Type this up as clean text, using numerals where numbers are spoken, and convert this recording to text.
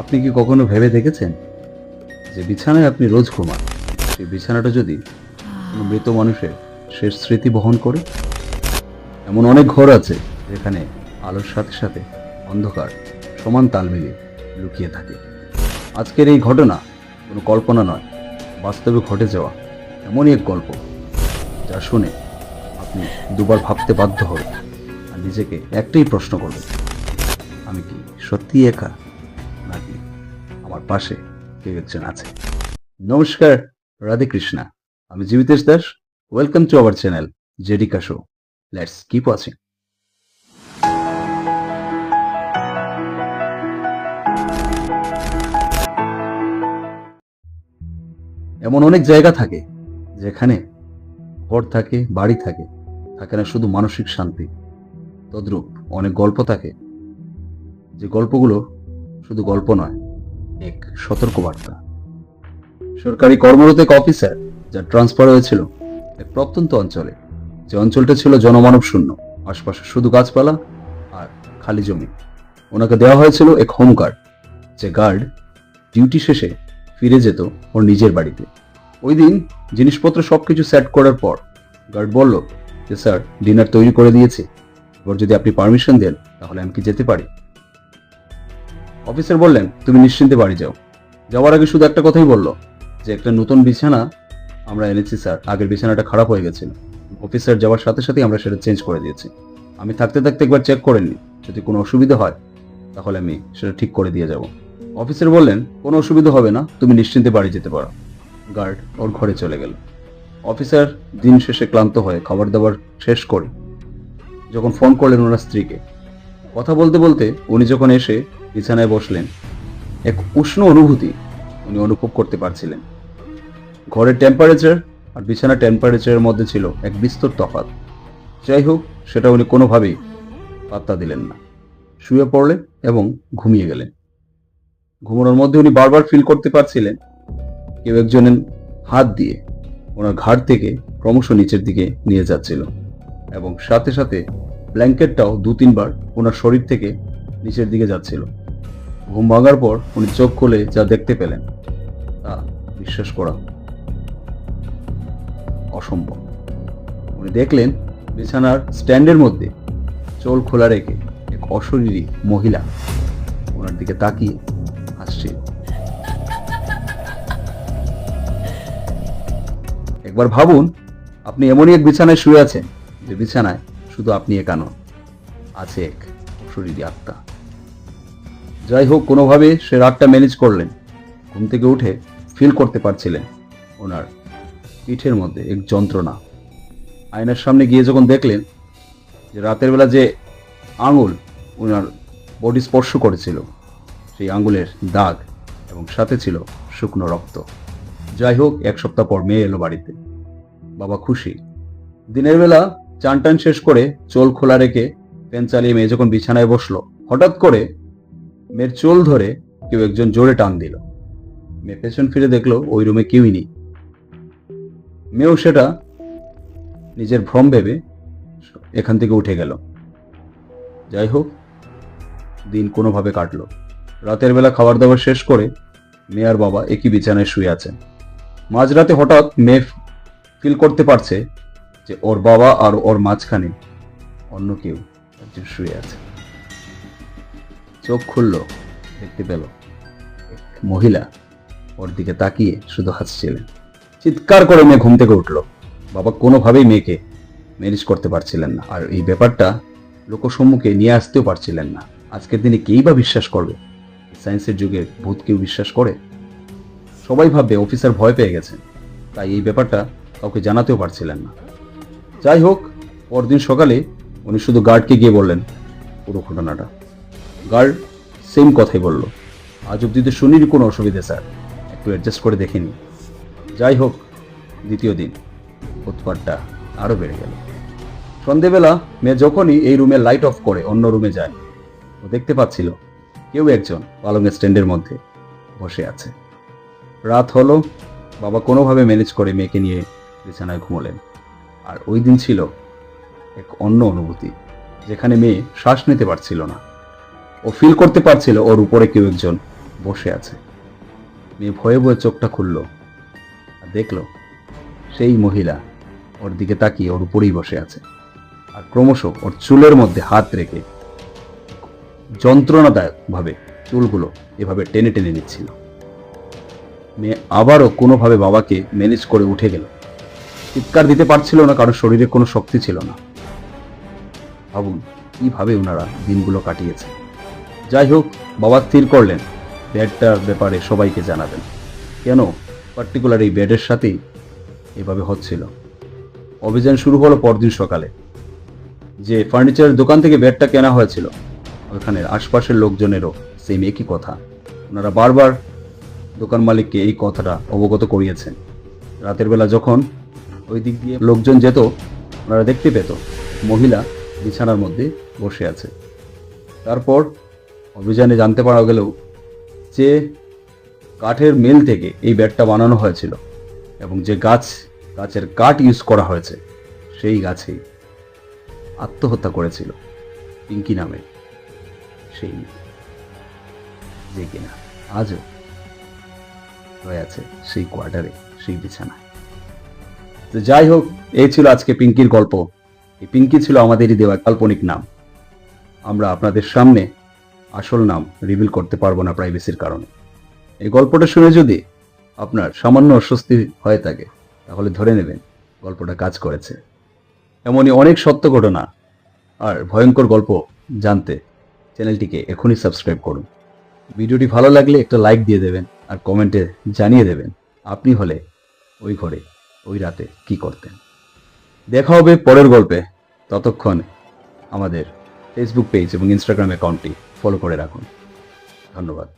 আপনি কি কখনো ভেবে দেখেছেন যে বিছানায় আপনি রোজ ঘুমান, সেই বিছানাটা যদি কোনো মৃত মানুষের শেষ স্মৃতি বহন করে? এমন অনেক ঘর আছে যেখানে আলোর সাথে সাথে অন্ধকার সমান তাল মিলিয়ে লুকিয়ে থাকে। আজকের এই ঘটনা কোনো কল্পনা নয়, বাস্তবে ঘটে যাওয়া এমনই এক গল্প যা শুনে আপনি দুবার ভাবতে বাধ্য হবেন আর নিজেকে একটাই প্রশ্ন করবেন, আমি কি সত্যি একা, নাকি আমার পাশে কেউ একজন আছে? নমস্কার, রাধে কৃষ্ণা। আমি Jibitesh Das. Welcome to our channel জেডিকা শো। Let's keep watching. এমন অনেক জায়গা থাকে যেখানে ঘর থাকে, বাড়ি থাকে, থাকে না শুধু মানসিক শান্তি। তদ্রূপ অনেক গল্প থাকে, যে গল্পগুলো শুধু গল্প নয়, এক সতর্কবার্তা। সরকারি কর্মরত এক অফিসার, যার ট্রান্সফার হয়েছিল এক প্রত্যন্ত অঞ্চলে। যে অঞ্চলটা ছিল জনমানব শূন্য, আশপাশে শুধু গাছপালা আর খালি জমি। ওনাকে দেওয়া হয়েছিল এক হোম গার্ড, যে গার্ড ডিউটি শেষে ফিরে যেত ওর নিজের বাড়িতে। ওই দিন জিনিসপত্র সবকিছু সেট করার পর গার্ড বলল যে, স্যার, ডিনার তৈরি করে দিয়েছি, এবার যদি আপনি পারমিশন দেন তাহলে আমি কি যেতে পারি? অফিসার বললেন, তুমি নিশ্চিন্তে বাড়ি যাও। যাওয়ার আগে শুধু একটা কথাই বলল, যে একটা নতুন বিছানা আমরা এনেছি স্যার, আগের বিছানাটা খারাপ হয়ে গেছিল। অফিসার যাওয়ার সাথে সাথে আমরা সেটা চেঞ্জ করে দিয়েছি। আমি থাকতে থাকতে একবার চেক করে নিই, যদি কোনো অসুবিধা হয় তাহলে আমি সেটা ঠিক করে দিয়ে যাব। অফিসার বললেন, কোনো অসুবিধা হবে না, তুমি নিশ্চিন্তে বাড়ি যেতে পারো। গার্ড ওর ঘরে চলে গেল। অফিসার দিন শেষে ক্লান্ত হয়ে খাবার দাবার শেষ করে যখন ফোন করলেন ওনার স্ত্রীকে, কথা বলতে বলতে উনি যখন এসে বিছানায় বসলেন, এক উষ্ণ অনুভূতি উনি অনুভব করতে পারছিলেন। ঘরের টেম্পারেচার আর বিছানার টেম্পারেচারের মধ্যে ছিল এক বিস্তর তফাৎ। যাই হোক, সেটা উনি কোনোভাবেই পাত্তা দিলেন না। শুয়ে পড়লেন এবং ঘুমিয়ে গেলেন। ঘুমানোর মধ্যে উনি বারবার ফিল করতে পারছিলেন কেউ একজনের হাত দিয়ে ওনার ঘাড় থেকে ক্রমশ নিচের দিকে নিয়ে যাচ্ছিল, এবং সাথে সাথে ব্ল্যাঙ্কেটটাও 2-3 বার ওনার শরীর থেকে নিচের দিকে যাচ্ছিল। ঘুম ভাঙার পর উনি চোখ খুলে যা দেখতে পেলেন তা বিশ্বাস করা অসম্ভব। উনি দেখলেন বিছানার স্ট্যান্ডের মধ্যে চোল খোলা রেখে এক অশরীরী মহিলা ওনার দিকে তাকিয়ে হাসছিল। একবার ভাবুন, আপনি এমনই এক বিছানায় শুয়ে আছেন যে বিছানায় শুধু আপনি একা নন, আছে এক অশরীরী আত্মা। যাই হোক, কোনোভাবে সে রাতটা ম্যানেজ করলেন। ঘুম থেকে উঠে ফিল করতে পারছিলেন ওনার পিঠের মধ্যে এক যন্ত্রণা। আয়নার সামনে গিয়ে যখন দেখলেন যে রাতের বেলা যে আঙুল ওনার বডি স্পর্শ করেছিল, সেই আঙুলের দাগ এবং সাথে ছিল শুকনো রক্ত। যাই হোক, 1 সপ্তাহ পর মেয়ে এলো বাড়িতে। বাবা খুশি। দিনের বেলা চান টান শেষ করে চোল খোলা রেখে ফ্যান চালিয়ে মেয়ে যখন বিছানায় বসলো, হঠাৎ করে মেয়ের চোল ধরে কেউ একজন জোরে টান দিল। মেয়ে পেছন ফিরে দেখলো ওই রুমে কেউই নেই। মেয়েও সেটা নিজের ভ্রম ভেবে এখান থেকে উঠে গেল। যাই হোক, দিন কোনোভাবে কাটলো। রাতের বেলা খাবার দাবার শেষ করে মেয়ে আর বাবা একই বিছানায় শুয়ে আছেন। মাঝরাতে হঠাৎ মেয়ে ফিল করতে পারছে যে ওর বাবা আর ওর মাঝখানে অন্য কেউ একজন শুয়ে আছে। চোখ খুললো, দেখতে পেল এক মহিলা ওর দিকে তাকিয়ে শুধু হাসছিলেন। চিৎকার করে মেয়ে ঘুম থেকে উঠলো। বাবা কোনোভাবেই মেয়েকে ম্যানেজ করতে পারছিলেন না, আর এই ব্যাপারটা লোকসম্মুখে নিয়ে আসতেও পারছিলেন না। আজকের দিনে কেই বা বিশ্বাস করবে? সায়েন্সের যুগে ভূত কেউ বিশ্বাস করে? সবাই ভাববে অফিসার ভয় পেয়ে গেছেন, তাই এই ব্যাপারটা কাউকে জানাতেও পারছিলেন না। যাই হোক, পরদিন সকালে উনি শুধু গার্ডকে গিয়ে বললেন পুরো ঘটনাটা। গার্ড সেম কথাই বলল, আজ অব্দি তো শুনিনি কোনো অসুবিধা স্যার, একটু অ্যাডজাস্ট করে দেখেনি। যাই হোক, দ্বিতীয় দিন উৎপাতটা আরও বেড়ে গেল। সন্ধেবেলা মেয়ে যখনই এই রুমে লাইট অফ করে অন্য রুমে যায়, ও দেখতে পাচ্ছিল কেউ একজন পালঙের স্ট্যান্ডের মধ্যে বসে আছে। রাত হলো, বাবা কোনোভাবে ম্যানেজ করে মেয়েকে নিয়ে বিছানায় ঘুমোলেন। আর ওই দিন ছিল এক অন্য অনুভূতি, যেখানে মেয়ে শ্বাস নিতে পারছিল না। ও ফিল করতে পারছিল ওর উপরে কেউ একজন বসে আছে। মেয়ে ভয়ে ভয়ে চোখটা খুলল আর দেখল সেই মহিলা ওর দিকে তাকিয়ে ওর উপরেই বসে আছে আর ক্রমশ ওর চুলের মধ্যে হাত রেখে যন্ত্রণাদায়কভাবে চুলগুলো এভাবে টেনে টেনে নিচ্ছিল। মেয়ে আবারও কোনোভাবে বাবাকে ম্যানেজ করে উঠে গেল। চিৎকার দিতে পারছিল না কারণ শরীরে কোনো শক্তি ছিল না। ভাবুন কিভাবে ওনারা দিনগুলো কাটিয়েছে। যাই হোক, বাবা স্থির করলেন বেডটার ব্যাপারে সবাইকে জানাবেন। কেন পার্টিকুলার এই বেডের সাথেই এভাবে হচ্ছিল। অভিযান শুরু হলো পরদিন সকালে। যে ফার্নিচারের দোকান থেকে বেডটা কেনা হয়েছিল ওখানের আশপাশের লোকজনেরও সেম একই কথা। ওনারা বারবার দোকান মালিককে এই কথাটা অবগত করিয়েছেন। রাতের বেলা যখন ওই দিক দিয়ে লোকজন যেত ওনারা দেখতে পেত মহিলা বিছানার মধ্যে বসে আছে। তারপর অভিযানে জানতে পারা গেলেও যে কাঠের মিল থেকে এই বেডটা বানানো হয়েছিল এবং যে গাছের কাঠ ইউজ করা হয়েছে সেই গাছেই আত্মহত্যা করেছিল পিঙ্কি নামে সেই মেয়ে, যে কিনা আজও হয়ে আছে সেই কোয়ার্টারে, সেই বিছানায়। তো যাই হোক, এই ছিল আজকে পিঙ্কির গল্প। এই পিঙ্কি ছিল আমাদেরই দেওয়া কাল্পনিক নাম। আমরা আপনাদের সামনে আসল নাম রিভিল করতে পারবো না প্রাইভেসির কারণে। এই গল্পটা শুনে যদি আপনার সামান্য অস্বস্তি হয়ে থাকে তাহলে ধরে নেবেন গল্পটা কাজ করেছে। এমনই অনেক সত্য ঘটনা আর ভয়ঙ্কর গল্প জানতে চ্যানেলটিকে এখনই সাবস্ক্রাইব করুন। ভিডিওটি ভালো লাগলে একটা লাইক দিয়ে দেবেন আর কমেন্টে জানিয়ে দেবেন আপনি হলে ওই ঘরে ওই রাতে কি করতেন। দেখা হবে পরের গল্পে। ততক্ষণ আমাদের ফেসবুক পেজ এবং ইনস্টাগ্রাম অ্যাকাউন্টটি ফলো করে রাখুন। ধন্যবাদ।